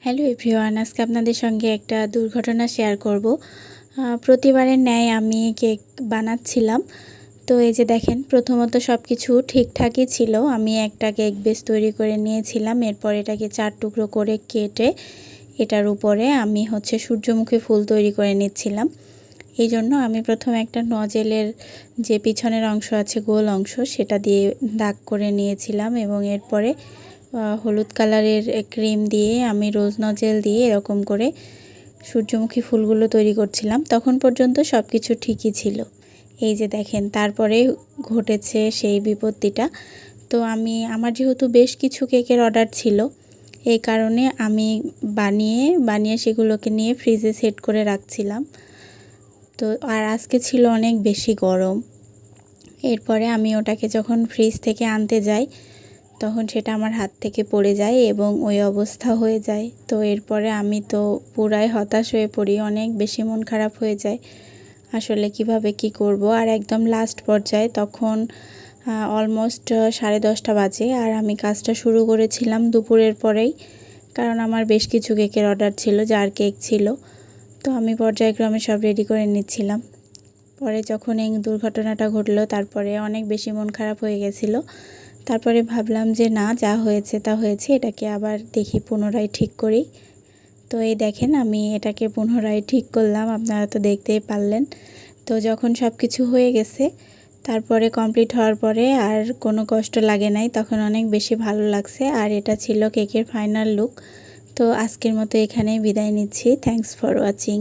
Hello everyone, আজকে আপনাদের সঙ্গে একটা দুর্ঘটনা শেয়ার করব। প্রতিবারের ন্যায় আমি কেক বানাচ্ছিলাম। তো এই যে দেখেন, প্রথমত সব কিছু ঠিকঠাকই ছিল। আমি একটা কেক বেস তৈরি করে নিয়েছিলাম। এরপর এটাকে 4 টুকরো করে কেটে এটার উপরে আমি সূর্যমুখী ফুল তৈরি করে নিচ্ছিলাম। এই জন্য আমি প্রথমে একটা নজেলের যে পিছনের অংশ আছে, গোল অংশ, সেটা দিয়ে দাগ করে নিয়েছিলাম এবং এরপরে হলুদ কালারের ক্রিম দিয়ে আমি রোজ নজেল দিয়ে এরকম করে সূর্যমুখী ফুলগুলো তৈরি করছিলাম। তখন পর্যন্ত সব কিছু ঠিকই ছিল। এই যে দেখেন, তারপরে ঘটেছে সেই বিপত্তিটা। তো আমার যেহেতু বেশ কিছু কেকের অর্ডার ছিল, এই কারণে আমি বানিয়ে সেগুলোকে নিয়ে ফ্রিজে সেট করে রাখছিলাম। তো আর আজকে ছিল অনেক বেশি গরম। এরপরে আমি ওটাকে যখন ফ্রিজ থেকে আনতে যাই, তখন সেটা আমার হাত থেকে পড়ে যায় এবং ওই অবস্থা হয়ে যায়। তো এরপরে আমি তো পুরাই হতাশ হয়ে পড়ি, অনেক বেশি মন খারাপ হয়ে যায়। আসলে কিভাবে কি করব। আর একদম লাস্ট পর্যায়ে তখন অলমোস্ট 10:30 বাজে, আর আমি কাজটা শুরু করেছিলাম দুপুরের পরেই, কারণ আমার বেশ কিছু কেকের অর্ডার ছিল, জার কেক ছিল। তো আমি পর্যায়ক্রমে সব রেডি করে নিচ্ছিলাম। পরে যখন এই দুর্ঘটনাটা ঘটলো, তারপরে অনেক বেশি মন খারাপ হয়ে গেছিলো। তারপরে ভাবলাম যে না, যা হয়েছে তা হয়েছে, এটাকে আবার দেখি পুনরায় ঠিক করি। তো এই দেখেন, আমি এটাকে পুনরায় ঠিক করলাম, আপনারা তো দেখতেই পারলেন। তো যখন সব কিছু হয়ে গেছে, তারপরে কমপ্লিট হওয়ার পরে আর কোনো কষ্ট লাগে নাই, তখন অনেক বেশি ভালো লাগছে। আর এটা ছিল কেকের ফাইনাল লুক। তো আজকের মতো এখানেই বিদায় নিচ্ছি। Thanks for watching.